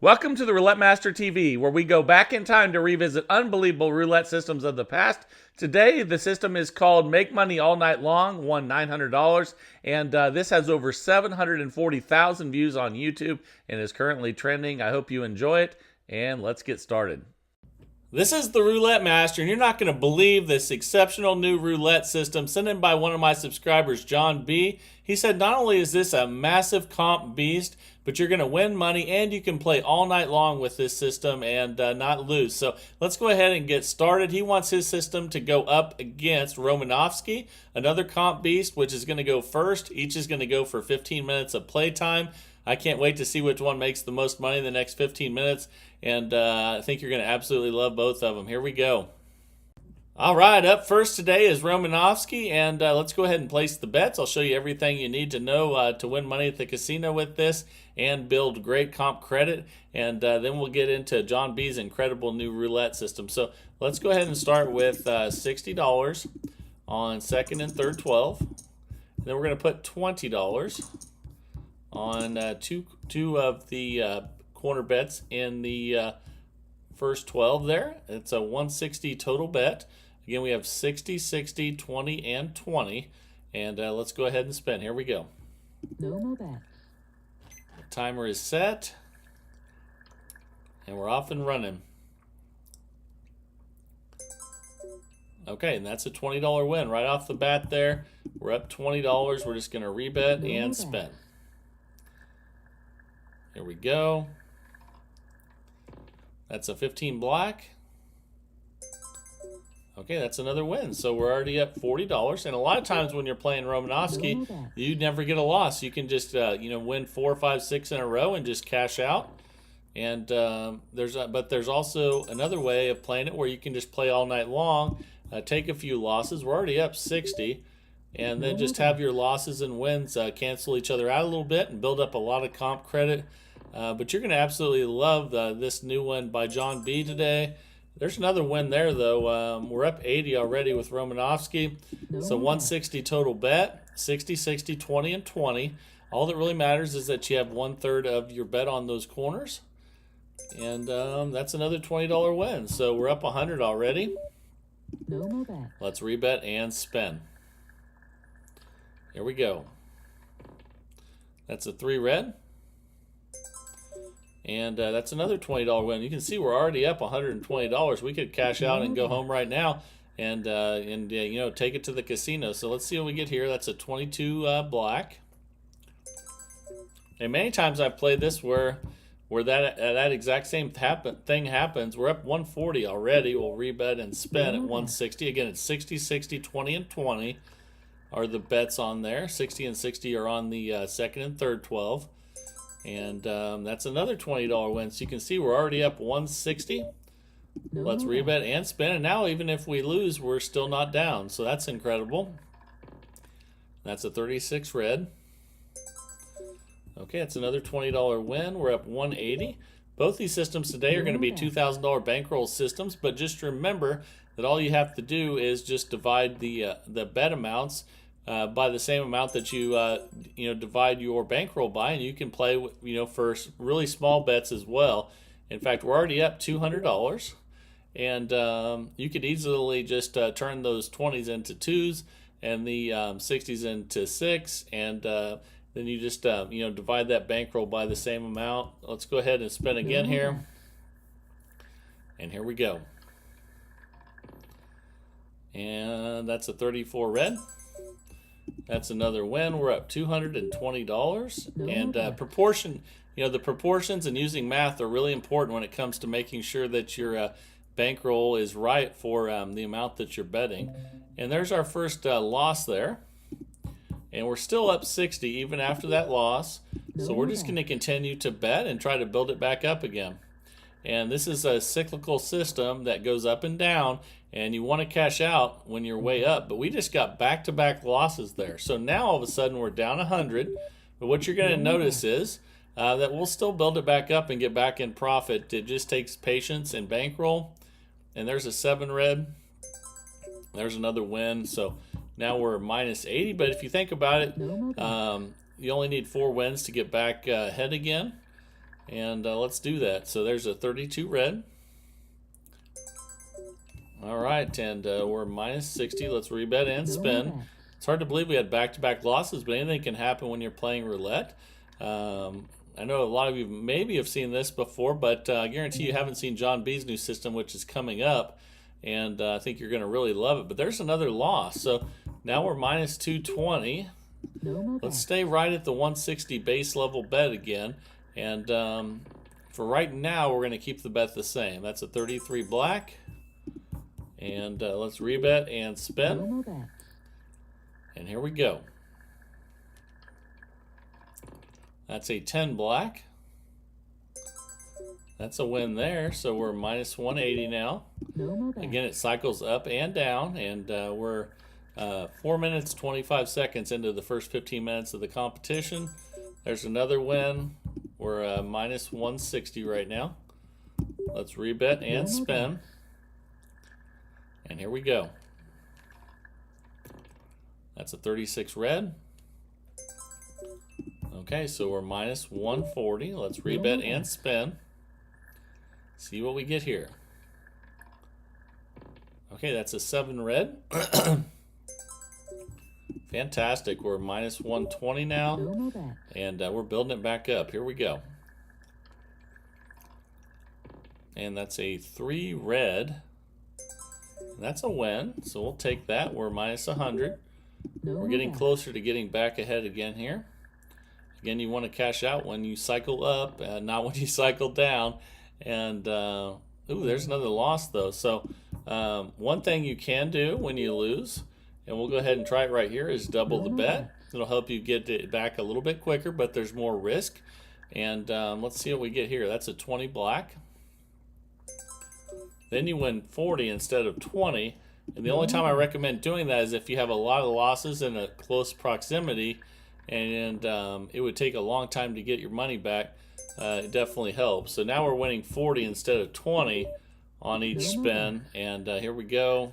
Welcome to the Roulette Master TV, where we go back in time to revisit unbelievable roulette systems of the past. Today, the system is called Make Money All Night Long, won $900, and this has over 740,000 views on YouTube and is currently trending. I hope you enjoy it, and let's get started. This is the Roulette Master, and you're not going to believe this exceptional new roulette system sent in by one of my subscribers, John B. He said not only is this a massive comp beast, but you're going to win money and you can play all night long with this system and not lose. So let's go ahead and get started. He wants his system to go up against Romanovski, another comp beast, which is going to go first. Each is going to go for 15 minutes of playtime. I can't wait to see which one makes the most money in the next 15 minutes, and I think you're going to absolutely love both of them. Here we go. All right, up first today is Romanovski, and let's go ahead and place the bets. I'll show you everything you need to know to win money at the casino with this and build great comp credit, and then we'll get into John B's incredible new roulette system. So let's go ahead and start with $60 on second and third 12. And then we're going to put $20 on two of the corner bets in the first 12 there. It's a 160 total bet. Again, we have 60, 60, 20, and 20. And let's go ahead and spin. Here we go. No more bets. Timer is set. And we're off and running. Okay, and that's a $20 win right off the bat there. We're up $20. We're just going to rebet and spin. Here we go. That's a 15 black. Okay, that's another win. So we're already up $40. And a lot of times when you're playing Romanovski, you never get a loss. You can just win 4, 5, 6 in a row and just cash out. And there's also another way of playing it where you can just play all night long, take a few losses. We're already up 60. And then just have your losses and wins cancel each other out a little bit and build up a lot of comp credit. But you're going to absolutely love this new one by John B today. There's another win there, though. We're up 80 already with Romanovski. It's a 160 total bet, 60, 60, 20, and 20. All that really matters is that you have 1/3 of your bet on those corners. And that's another $20 win. So we're up 100 already. No more bets. Let's rebet and spin. Here we go. That's a 3 red. And that's another $20 win. You can see we're already up $120. We could cash out and go home right now and take it to the casino. So let's see what we get here. That's a 22 black. And many times I've played this where that exact same thing happens. We're up 140 already. We'll rebet and spin at 160. Again, it's 60, 60, 20, and 20 are the bets on there. 60 and 60 are on the second and third 12. And that's another $20 win. So you can see we're already up 160. Let's rebet and spin. And now even if we lose, we're still not down. So that's incredible. That's a 36 red. Okay, that's another $20 win. We're up 180. Both these systems today are going to be $2,000 bankroll systems. But just remember that all you have to do is just divide the bet amounts by the same amount that you divide your bankroll by, and you can play for really small bets as well. In fact, we're already up $200, and you could easily just turn those 20s into 2s and the 60s into 6, and then you just divide that bankroll by the same amount. Let's go ahead and spin again here, and here we go. And that's a 34 red. That's another win. We're up $220. And the proportions and using math are really important when it comes to making sure that your bankroll is right for the amount that you're betting. And there's our first loss there. And we're still up 60 even after that loss. So we're just going to continue to bet and try to build it back up again. And this is a cyclical system that goes up and down, and you want to cash out when you're way up. But we just got back-to-back losses there. So now all of a sudden we're down 100. But what you're going to notice is that we'll still build it back up and get back in profit. It just takes patience and bankroll. And there's a 7 red. There's another win. So now we're minus 80. But if you think about it, you only need 4 wins to get back ahead again. And let's do that. So there's a 32 red. All right, and we're minus 60. Let's rebet and spin. It's hard to believe we had back-to-back losses, but anything can happen when you're playing roulette. I know a lot of you maybe have seen this before, but I guarantee you haven't seen John B's new system, which is coming up, and I think you're going to really love it. But there's another loss. So now we're minus 220. Let's stay right at the 160 base level bet again. And for right now, we're going to keep the bet the same. That's a 33 black. And let's rebet and spin. And here we go. That's a 10 black. That's a win there. So we're minus 180 now. Again, it cycles up and down. And we're 4 minutes, 25 seconds into the first 15 minutes of the competition. There's another win. We're minus 160 right now. Let's rebet and spin. And here we go. That's a 36 red. Okay, so we're minus 140. Let's rebet and spin. See what we get here. Okay, that's a 7 red. Fantastic. We're minus 120 now. And we're building it back up. Here we go. And that's a 3 red. And that's a win. So we'll take that. We're minus 100. We're getting closer to getting back ahead again here. Again, you want to cash out when you cycle up, not when you cycle down. And, ooh, there's another loss, though. So one thing you can do when you lose, and we'll go ahead and try it right here, is double the bet. It'll help you get it back a little bit quicker, but there's more risk. And let's see what we get here. That's a 20 black. Then you win 40 instead of 20. And the only time I recommend doing that is if you have a lot of losses in a close proximity, and it would take a long time to get your money back. It definitely helps. So now we're winning 40 instead of 20 on each spin. And here we go.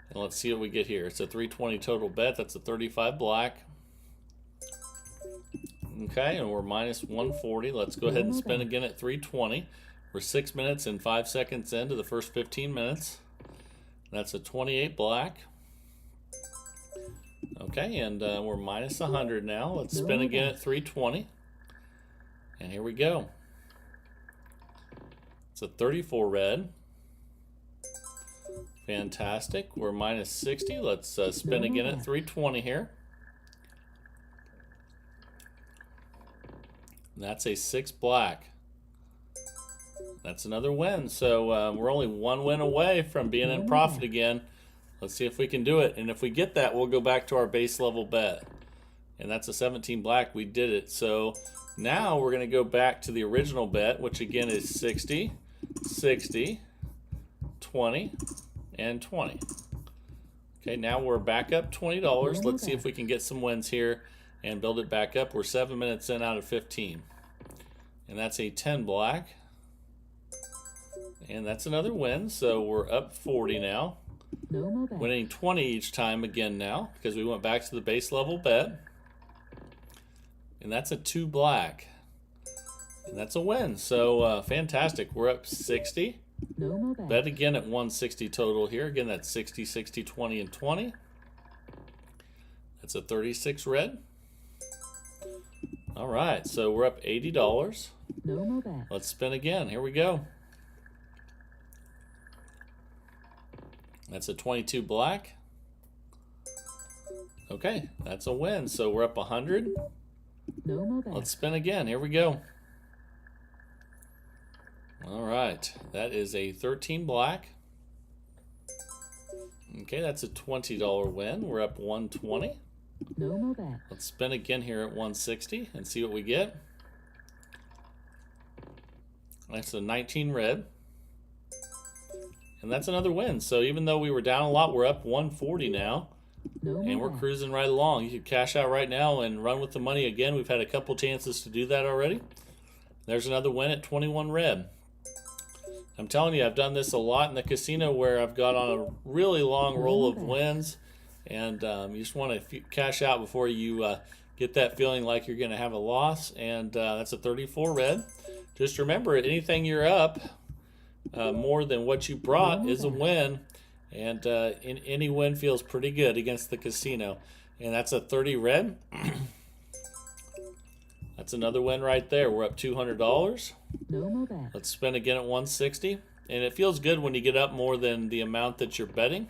And let's see what we get here. It's a 320 total bet. That's a 35 black. Okay, and we're minus 140. Let's go ahead and spin again at 320. We're 6 minutes and 5 seconds into the first 15 minutes. That's a 28 black. Okay, and we're minus 100 now. Let's spin again at 320. And here we go. It's a 34 red. Fantastic. We're minus 60. Let's spin again at 320 here. And that's a 6 black. That's another win. So we're only one win away from being in profit again. Let's see if we can do it. And if we get that, we'll go back to our base level bet. And that's a 17 black. We did it. So now we're going to go back to the original bet, which again is 60, 60, 20, and 20. Okay, now we're back up $20. Let's see if we can get some wins here and build it back up. We're 7 minutes in out of 15. And that's a 10 black. And that's another win, so we're up 40 now. Winning 20 each time again now, because we went back to the base level bet. And that's a 2 black. And that's a win, so fantastic. We're up 60. Bet again at 160 total here. Again, that's 60, 60, 20, and 20. That's a 36 red. All right, so we're up $80. Let's spin again. Here we go. That's a 22 black. Okay, that's a win. So we're up 100. Let's spin again. Here we go. All right, that is a 13 black. Okay, that's a $20 win. We're up 120. Let's spin again here at 160 and see what we get. That's a 19 red. And that's another win. So even though we were down a lot, we're up 140 now. And we're cruising right along. You could cash out right now and run with the money again. We've had a couple chances to do that already. There's another win at 21 red. I'm telling you, I've done this a lot in the casino where I've got on a really long roll of wins. And you just want to cash out before you get that feeling like you're going to have a loss, and that's a 34 red. Just remember, anything you're up more than what you brought is a win, and any win feels pretty good against the casino. And that's a 30 red. That's another win right there. We're up $200. No more bet. Let's spin again at 160. And it feels good when you get up more than the amount that you're betting,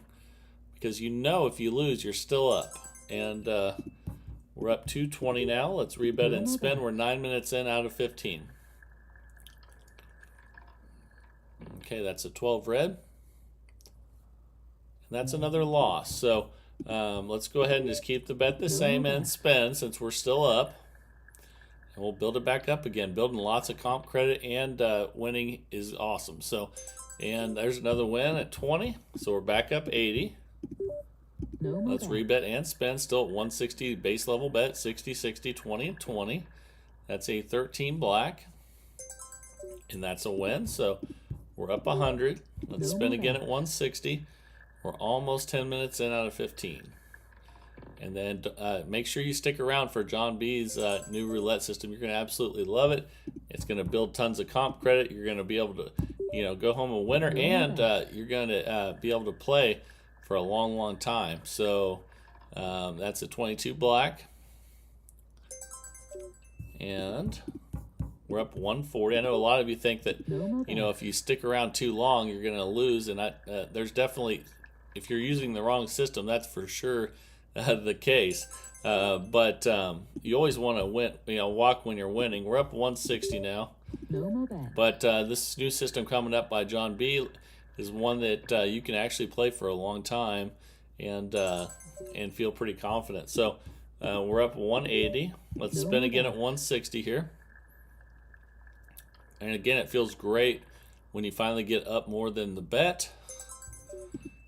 because you know if you lose, you're still up. And we're up 220 now. Let's rebet and spin. We're 9 minutes in out of 15. Okay, that's a 12 red. And that's another loss. So let's go ahead and just keep the bet the same and spin since we're still up. And we'll build it back up again. Building lots of comp credit and winning is awesome. So, and there's another win at 20. So we're back up 80. Let's rebet and spin. Still at 160 base level bet. 60, 60, 20, and 20. That's a 13 black. And that's a win. So we're up 100. Let's spin again at 160. We're almost 10 minutes in out of 15. And then make sure you stick around for John B's new roulette system. You're going to absolutely love it. It's going to build tons of comp credit. You're going to be able to, go home a winner, and you're going to be able to play for a long, long time. So that's a 22 black. And we're up 140. I know a lot of you think that, if you stick around too long, you're going to lose. And there's definitely, if you're using the wrong system, that's for sure the case. But you always want to win, walk when you're winning. We're up 160 now. But this new system coming up by John B is one that you can actually play for a long time and feel pretty confident. So we're up 180. Let's spin again at 160 here. And again, it feels great when you finally get up more than the bet.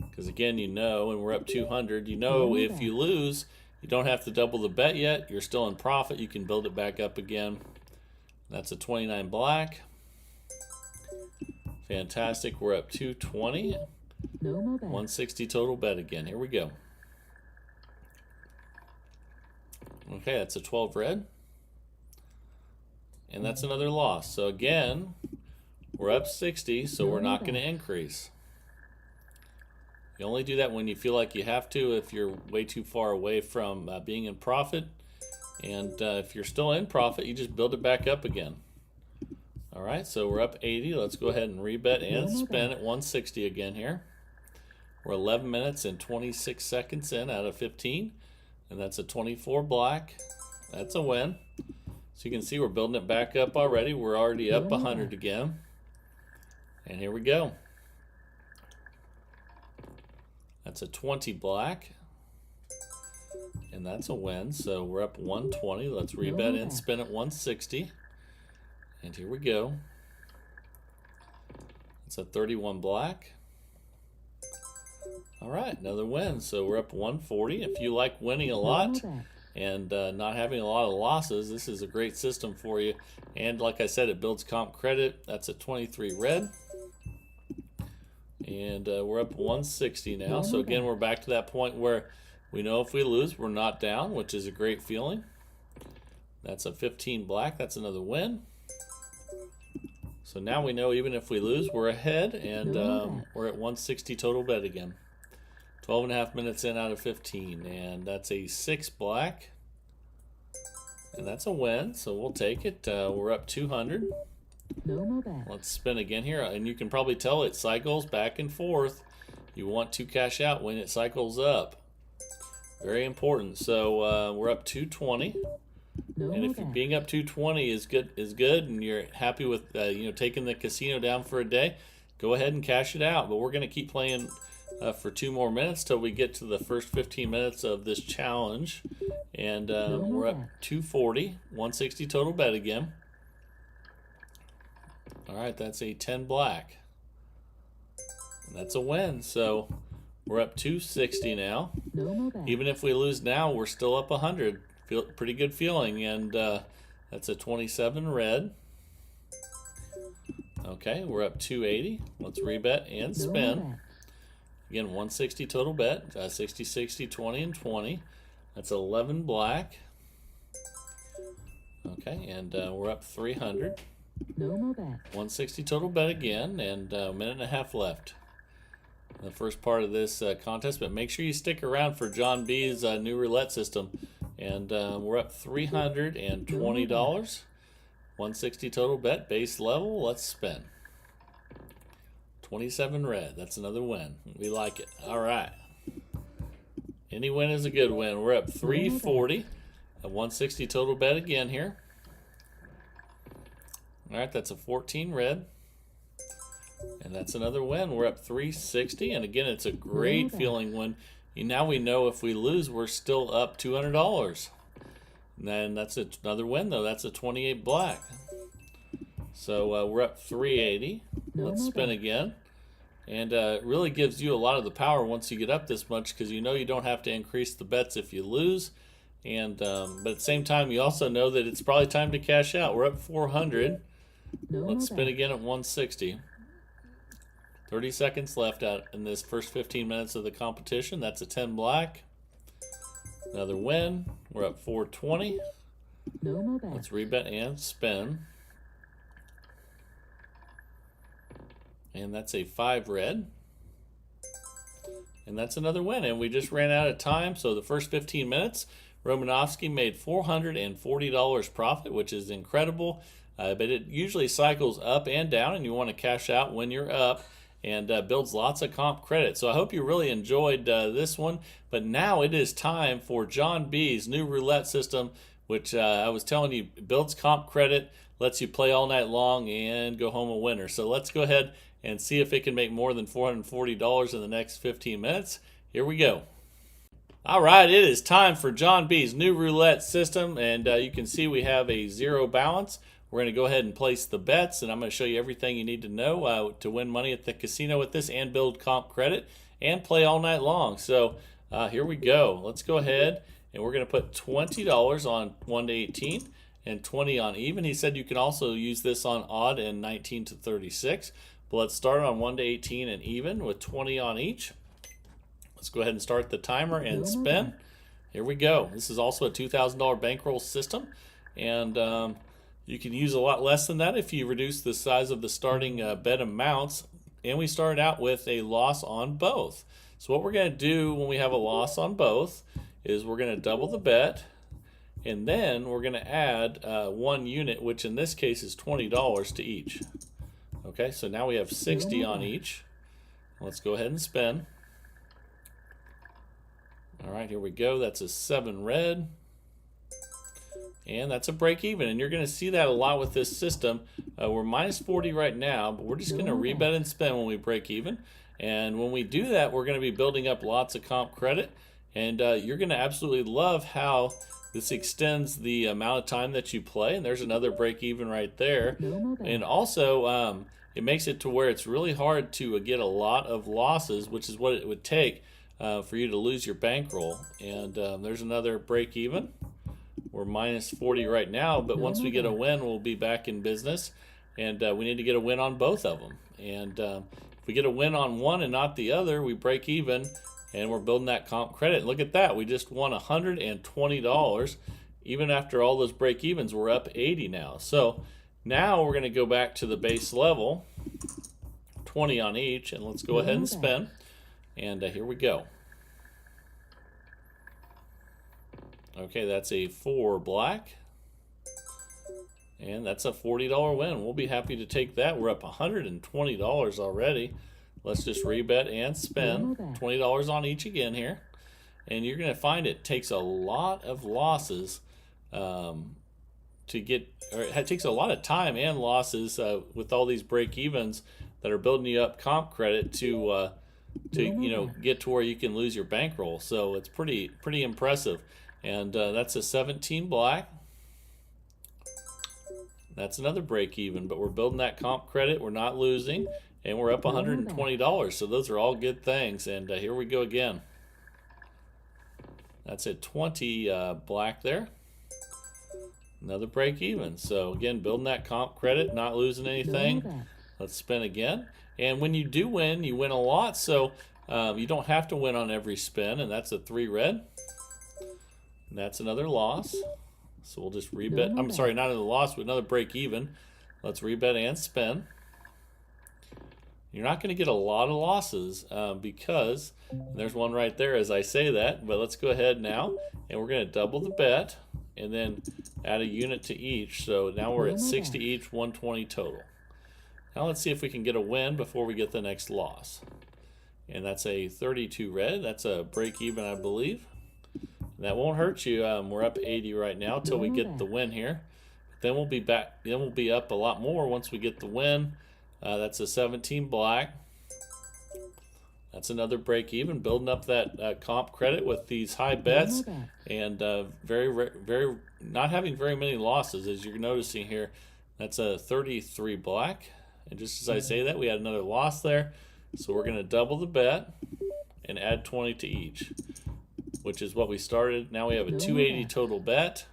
Because again, and we're up 200, if you lose, you don't have to double the bet yet. You're still in profit. You can build it back up again. That's a 29 black. Fantastic. We're up 220. 160 total bet again. Here we go. Okay, that's a 12 red. And that's another loss. So again, we're up 60, so we're not going to increase. You only do that when you feel like you have to, if you're way too far away from being in profit. And if you're still in profit, you just build it back up again. All right, so we're up 80. Let's go ahead and rebet and spin at 160 again here. We're 11 minutes and 26 seconds in out of 15. And that's a 24 black. That's a win. So you can see we're building it back up already. We're already up 100 again. And here we go. That's a 20 black. And that's a win. So we're up 120. Let's rebet and spin at 160. And here we go. It's a 31 black. All right, another win. So we're up 140. If you like winning a lot and not having a lot of losses, this is a great system for you. And like I said, it builds comp credit. That's a 23 red. And we're up 160 now. So again, we're back to that point where we know if we lose, we're not down, which is a great feeling. That's a 15 black. That's another win. So now we know even if we lose, we're ahead, and we're at 160 total bet again. 12 and a half minutes in out of 15, and that's a 6 black. And that's a win, so we'll take it. We're up 200. Let's spin again here, and you can probably tell it cycles back and forth. You want to cash out when it cycles up. Very important. So we're up 220. And if being up 220 is good, and you're happy with taking the casino down for a day, go ahead and cash it out. But we're going to keep playing for 2 more minutes till we get to the first 15 minutes of this challenge. And we're up 240, 160 total bet again. All right, that's a 10 black. And that's a win. So we're up 260 now. Even if we lose now, we're still up 100. Pretty good feeling. And that's a 27 red. Okay, we're up 280. Let's rebet and spin. Again, 160 total bet. 60, 60, 20, and 20. That's 11 black. Okay, and we're up 300. No more bet. 160 total bet again, and a minute and a half left in the first part of this contest. But make sure you stick around for John B's new roulette system. And we're up $320. 160 total bet, base level. Let's spin. 27 red. That's another win. We like it. All right. Any win is a good win. We're up 340. A 160 total bet again here. All right, that's a 14 red. And that's another win. We're up 360. And again, it's a great feeling when now we know if we lose, we're still up $200. And then that's another win, though. That's a 28 black. So we're up 380. Let's spin again. And it really gives you a lot of the power once you get up this much, because you know you don't have to increase the bets if you lose. And but at the same time, you also know that it's probably time to cash out. We're up 400. Let's spin again at 160. 30 seconds left out in this first 15 minutes of the competition. That's a 10 black. Another win. We're up 420. Let's rebet and spin. And that's a 5 red. And that's another win. And we just ran out of time. So the first 15 minutes, Romanovski made $440 profit, which is incredible. But it usually cycles up and down, and you want to cash out when you're up, and builds lots of comp credit. So I hope you really enjoyed this one. But now it is time for John B's new roulette system, which I was telling you builds comp credit, lets you play all night long, and go home a winner. So let's go ahead and see if it can make more than $440 in the next 15 minutes. Here we go. All right, it is time for John B's new roulette system, and you can see we have a 0 balance. We're going to go ahead and place the bets, and I'm going to show you everything you need to know to win money at the casino with this and build comp credit and play all night long. So here we go. Let's go ahead, and we're going to put $20 on 1 to 18 and 20 on even. He said you can also use this on odd and 19 to 36. But let's start on 1 to 18 and even with 20 on each. Let's go ahead and start the timer and spin. Here we go. This is also a $2,000 bankroll system, and you can use a lot less than that if you reduce the size of the starting bet amounts. And we started out with a loss on both. So what we're going to do when we have a loss on both is we're going to double the bet, and then we're going to add 1 unit, which in this case is $20 to each. Okay, so now we have 60 on each. Let's go ahead and spin. All right, here we go. That's a 7 red. And that's a break even. And you're going to see that a lot with this system. We're minus 40 right now, but we're just going to rebet and spin when we break even. And when we do that, we're going to be building up lots of comp credit. And you're going to absolutely love how this extends the amount of time that you play. And there's another break even right there. And also, it makes it to where it's really hard to get a lot of losses, which is what it would take for you to lose your bankroll. And there's another break even. We're minus 40 right now, but once we get a win, we'll be back in business. And we need to get a win on both of them. And if we get a win on one and not the other, we break even, and we're building that comp credit. Look at that. We just won $120. Even after all those break evens, we're up 80 now. So now we're going to go back to the base level, 20 on each, and let's go ahead and spin. And here we go. Okay, that's a 4 black. And that's a $40 win. We'll be happy to take that. We're up $120 already. Let's just rebet and spin. $20 on each again here. And you're going to find it takes a lot of losses to get, or it takes a lot of time and losses with all these break evens that are building you up comp credit to get to where you can lose your bankroll. So it's pretty impressive. And that's a 17 black. That's another break even, but we're building that comp credit. We're not losing, and we're up $120. So those are all good things. And here we go again. That's a 20 black there. Another break even. So again, building that comp credit, not losing anything. Let's spin again. And when you do win, you win a lot. So you don't have to win on every spin. And that's a 3 red. And that's another loss. So we'll just rebet. I'm sorry, not another loss, but another break even. Let's rebet and spin. You're not going to get a lot of losses because there's one right there as I say that. But let's go ahead now, and we're going to double the bet and then add a unit to each. So now we're at 60 each, 120 total. Now let's see if we can get a win before we get the next loss. And that's a 32 red. That's a break even, I believe. And that won't hurt you. We're up 80 right now till we get the win here. Then we'll be back. Then we'll be up a lot more once we get the win. That's a 17 black. That's another break even, building up that comp credit with these high bets and very not having very many losses as you're noticing here. That's a 33 black, and just as I say that, we had another loss there. So we're going to double the bet and add 20 to each, which is what we started. Now we have a 280 total bet.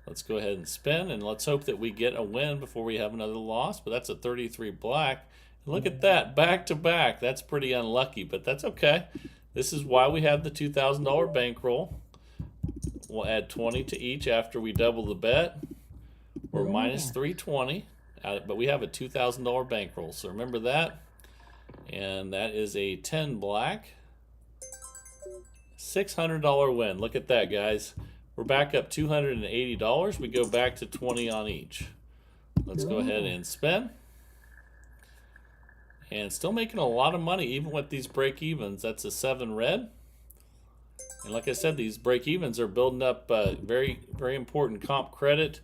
Let's go ahead and spin, and let's hope that we get a win before we have another loss. But that's a 33 black. And look at that, back to back. That's pretty unlucky, but that's okay. This is why we have the $2,000 bankroll. We'll add 20 to each after we double the bet. We're minus 320, but we have a $2,000 bankroll. So remember that. And that is a 10 black. $600 win. Look at that, guys. We're back up $280. We go back to 20 on each. Let's go ahead and spin. And still making a lot of money even with these break evens. That's a 7 red. And like I said, these break evens are building up very important comp credit.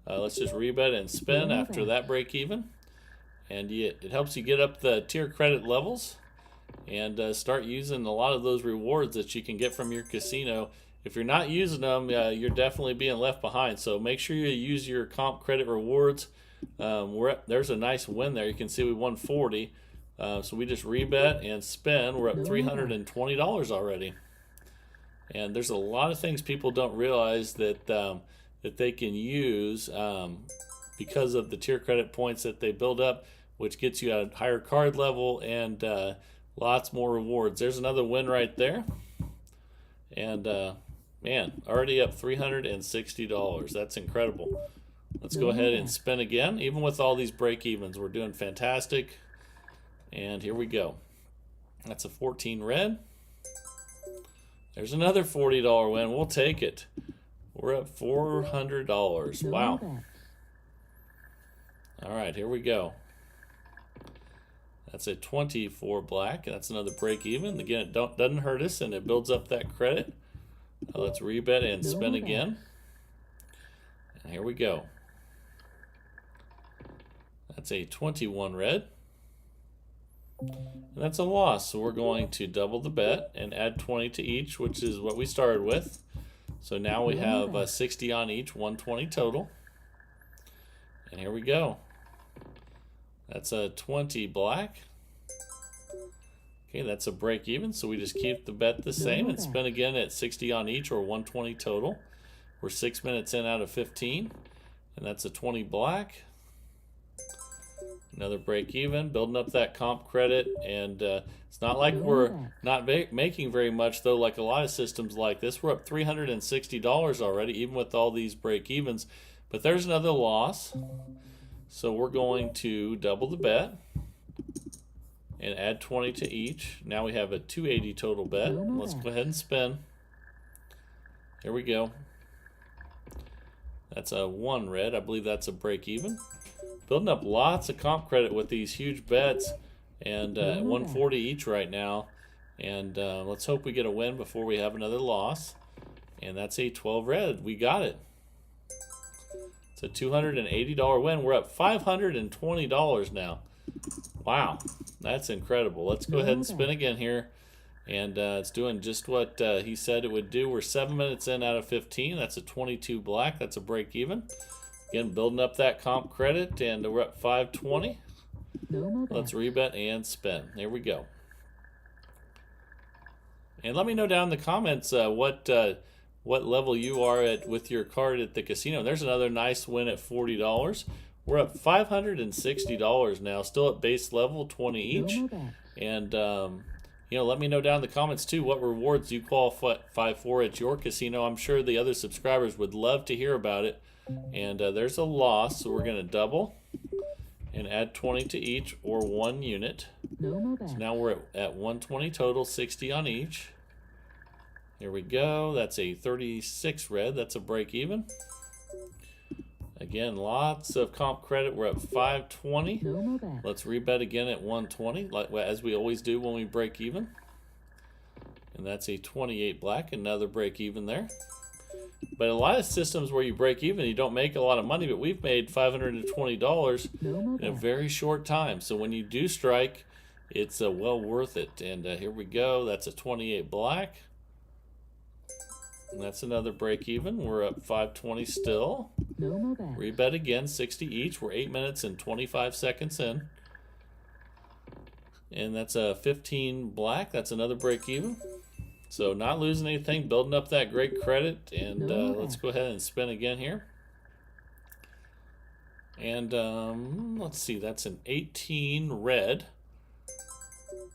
Let's just rebet and spin after that break even. And it helps you get up the tier credit levels and start using a lot of those rewards that you can get from your casino. If you're not using them, you're definitely being left behind. So make sure you use your comp credit rewards. There's a nice win there. You can see we won 40. So we just rebet and spin. We're up $320 already. And there's a lot of things people don't realize that that they can use because of the tier credit points that they build up, which gets you a higher card level and lots more rewards. There's another win right there. And man, already up $360. That's incredible. Let's go ahead and spin again. Even with all these break evens, we're doing fantastic. And here we go. That's a 14 red. There's another $40 win. We'll take it. We're up $400. Wow. All right, here we go. That's a 24 black. That's another break even. Again, it doesn't hurt us, and it builds up that credit. Let's rebet and spin again. And here we go. That's a 21 red. And that's a loss, so we're going to double the bet and add 20 to each, which is what we started with. So now we have 60 on each, 120 total. And here we go. That's a 20 black. Okay, that's a break even, so we just keep the bet the same and spin again at 60 on each or 120 total. We're 6 minutes in out of 15, and that's a 20 black. Another break even, building up that comp credit, and it's not like we're not making very much though, like a lot of systems like this. We're up $360 already, even with all these break evens. But there's another loss, so we're going to double the bet and add 20 to each. Now we have a 280 total bet. Let's go ahead and spin. Here we go. That's a 1 red. I believe that's a break even. Building up lots of comp credit with these huge bets, and 140 each right now. And let's hope we get a win before we have another loss. And that's a 12 red. We got it. It's a $280 win. We're up $520 now. Wow, that's incredible. Let's go ahead and spin again here. And it's doing just what he said it would do. We're 7 minutes in out of 15. That's a 22 black. That's a break even. Again, building up that comp credit, and we're up $520. Let's rebet and spin. There we go. And let me know down in the comments what level you are at with your card at the casino. There's another nice win at $40. We're up $560 now, still at base level, 20 each. And let me know down in the comments too what rewards you qualify for at your casino. I'm sure the other subscribers would love to hear about it. And there's a loss, so we're going to double and add 20 to each, or 1 unit. No more bets. So now we're at 120 total, 60 on each. Here we go. That's a 36 red. That's a break even. Again, lots of comp credit. We're up 520. No more bets. Let's rebet again at 120, as we always do when we break even. And that's a 28 black, another break even there. But a lot of systems where you break even, you don't make a lot of money, but we've made $520 in a very short time. So when you do strike, it's well worth it. And here we go. That's a 28 black. And that's another break even. We're up 520 still. No more bets. Rebet again, 60 each. We're 8 minutes and 25 seconds in. And that's a 15 black. That's another break even. So not losing anything, building up that great credit. And let's go ahead and spin again here. And let's see, that's an 18 red.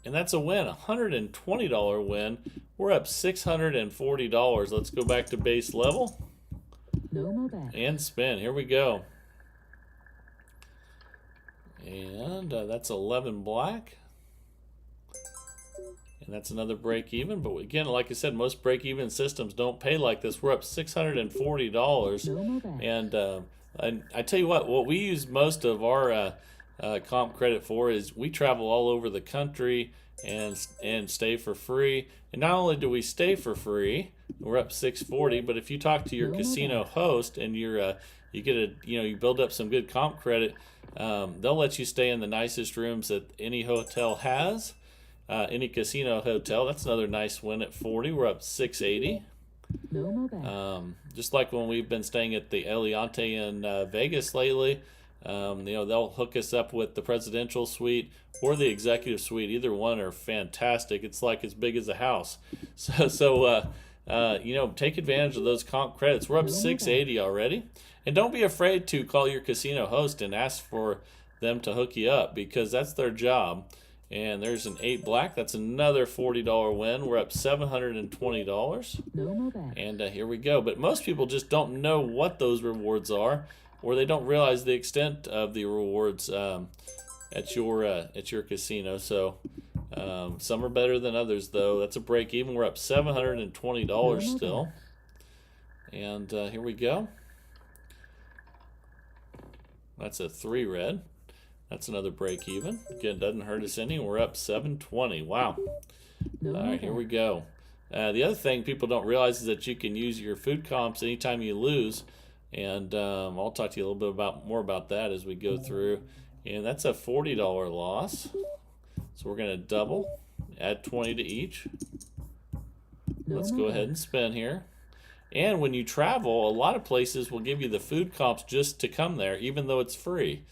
And that's a win, $120 win. We're up $640. Let's go back to base level. No more bets. And spin. Here we go. And that's 11 black. And that's another break even. But again, like I said, most break even systems don't pay like this. We're up $640. No more bets. And I tell you what we use most of our comp credit for is we travel all over the country and stay for free. And not only do we stay for free, we're up $640, but if you talk to your casino host and you build up some good comp credit, they'll let you stay in the nicest rooms that any hotel has. Any casino hotel. That's another nice win at 40. We're up 680. No more bets. Just like when we've been staying at the Eliante in Vegas lately, they'll hook us up with the presidential suite or the executive suite. Either one are fantastic. It's like as big as a house. So take advantage of those comp credits. We're up 680 already. And don't be afraid to call your casino host and ask for them to hook you up, because that's their job. And there's an 8 black. That's another $40 win. We're up $720. No more bets. And here we go. But most people just don't know what those rewards are, or they don't realize the extent of the rewards at your casino. So some are better than others, though. That's a break even. We're up $720 still. And here we go. That's a 3 red. That's another break even. Again, doesn't hurt us any. We're up $720. Wow. All right, here we go. The other thing people don't realize is that you can use your food comps anytime you lose. And I'll talk to you a little bit more about that as we go through. And that's a $40 loss. So we're going to double, add 20 to each. Let's go ahead and spin here. And when you travel, a lot of places will give you the food comps just to come there, even though it's free.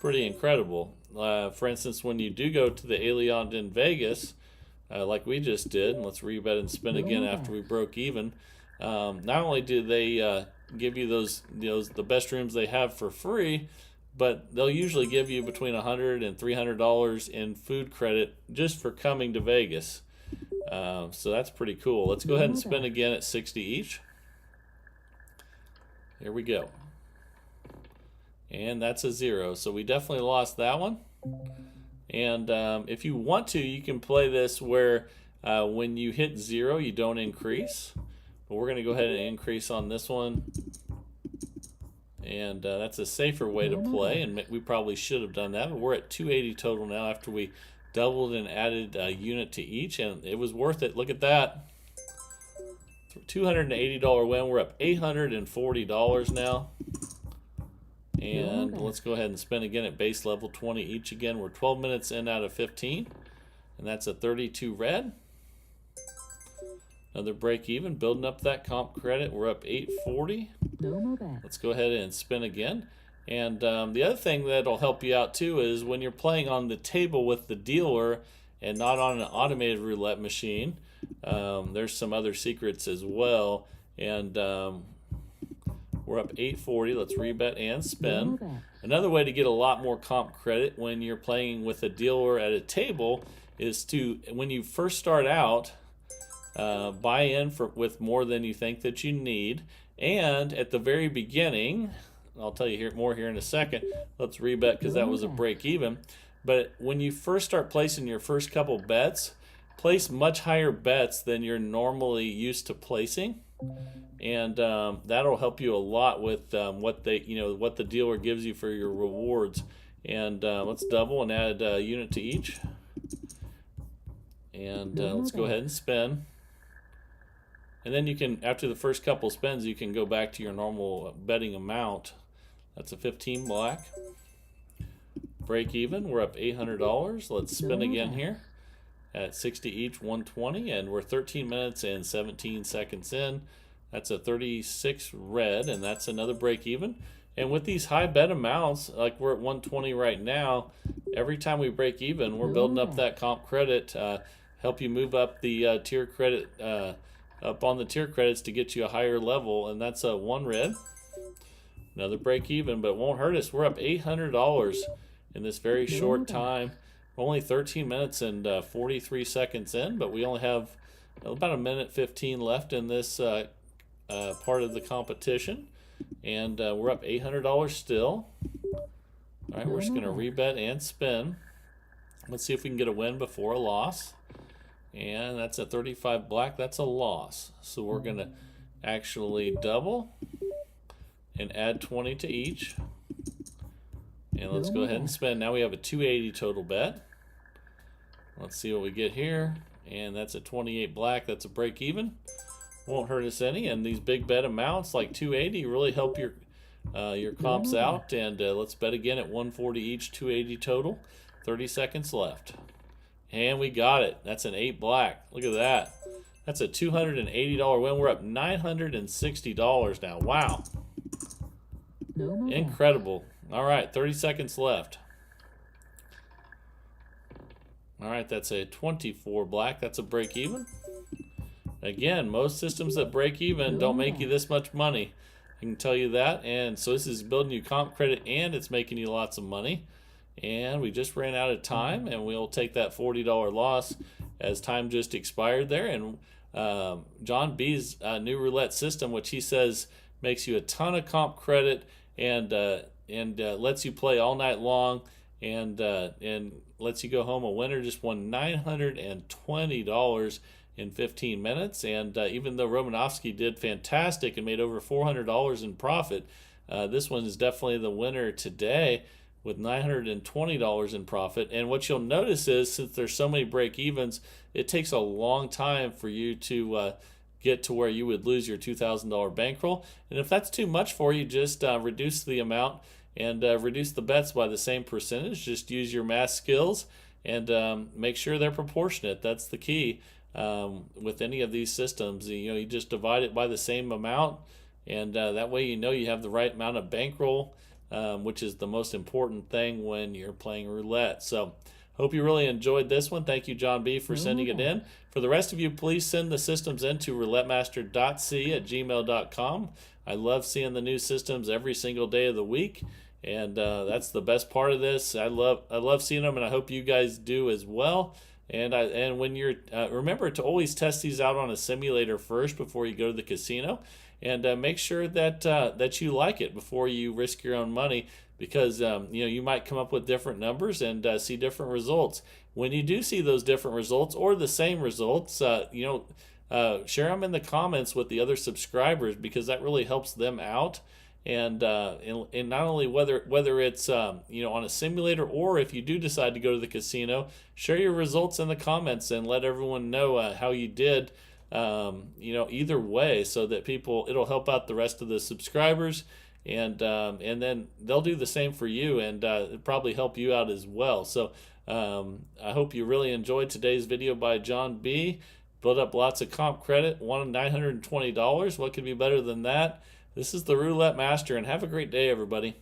Pretty incredible. For instance, when you do go to the Eliante in Vegas, like we just did, and let's rebet and spin again after we broke even. Not only do they give you the best rooms they have for free, but they'll usually give you between $100 and $300 in food credit just for coming to Vegas. So that's pretty cool. Let's go ahead and spin again at 60 each. Here we go. And that's a 0. So we definitely lost that one. And if you want to, you can play this where when you hit 0, you don't increase. But we're going to go ahead and increase on this one. And that's a safer way to play. And we probably should have done that. But we're at 280 total now after we doubled and added a unit to each. And it was worth it. Look at that. $280 win. We're up $840 now. And let's go ahead and spin again at base level, 20 each again. We're 12 minutes in out of 15. And that's a 32 red. Another break even, building up that comp credit. We're up 840. No more bets. Let's go ahead and spin again. And the other thing that'll help you out too is when you're playing on the table with the dealer and not on an automated roulette machine, there's some other secrets as well. And We're up 840. Let's rebet and spin. bet. Another way to get a lot more comp credit when you're playing with a dealer at a table is to, when you first start out, buy in with more than you think that you need. And at the very beginning, I'll tell you more here in a second. Let's rebet because that was a break even. But when you first start placing your first couple bets, place much higher bets than you're normally used to placing, and that'll help you a lot with what the dealer gives you for your rewards. And let's double and add a unit to each, and let's go ahead and spin. And then you can, after the first couple spins, you can go back to your normal betting amount. That's a 15 black. Break even, we're up $800. Let's spin again here at 60 each, 120, and we're 13 minutes and 17 seconds in. That's a 36 red, and that's another break even. And with these high bet amounts, like we're at 120 right now, every time we break even, we're building up that comp credit, help you move up the tier credit, up on the tier credits to get you a higher level, and that's a 1 red. Another break even, but it won't hurt us. We're up $800 in this very short time. We're only 13 minutes and 43 seconds in, but we only have about a minute 15 left in this part of the competition, and we're up $800 still. All right, we're just going to rebet and spin. Let's see if we can get a win before a loss. And that's a 35 black. That's a loss. So we're going to actually double and add 20 to each. And let's go ahead and spin. Now we have a 280 total bet. Let's see what we get here. And that's a 28 black. That's a break even. Won't hurt us any. And these big bet amounts like 280 really help your comps out. And let's bet again at 140 each, 280 total. 30 seconds left. And we got it. That's an 8 black. Look at that. That's a $280 win. We're up $960 now. Wow. Incredible. All right, 30 seconds left. All right, that's a 24 black. That's a break even. Again, most systems that break even don't make you this much money. I can tell you that. And so this is building you comp credit and it's making you lots of money. And we just ran out of time, and we'll take that $40 loss as time just expired there. And John B's new roulette system, which he says makes you a ton of comp credit and lets you play all night long and lets you go home a winner, just won $920 in 15 minutes. And even though Romanovski did fantastic and made over $400 in profit, this one is definitely the winner today, with $920 in profit. And what you'll notice is, since there's so many break evens, it takes a long time for you to get to where you would lose your $2,000 bankroll. And if that's too much for you, just reduce the amount and reduce the bets by the same percentage. Just use your math skills and make sure they're proportionate. That's the key with any of these systems. You just divide it by the same amount, and that way you have the right amount of bankroll, which is the most important thing when you're playing roulette. So hope you really enjoyed this one. Thank you, John B, for sending it in. For the rest of you, please send the systems in to roulettemaster.c@gmail.com. I love seeing the new systems every single day of the week, and that's the best part of this. I love seeing them, and I hope you guys do as well. And when you're remember to always test these out on a simulator first before you go to the casino. And make sure that you like it before you risk your own money, because you might come up with different numbers and see different results. When you do see those different results or the same results, share them in the comments with the other subscribers, because that really helps them out. And not only whether it's on a simulator, or if you do decide to go to the casino, share your results in the comments and let everyone know how you did. Either way, so that it'll help out the rest of the subscribers, and then they'll do the same for you, and it'll probably help you out as well. So I hope you really enjoyed today's video by John B. Build up lots of comp credit, won $920. What could be better than that? This is the Roulette Master, and have a great day, everybody.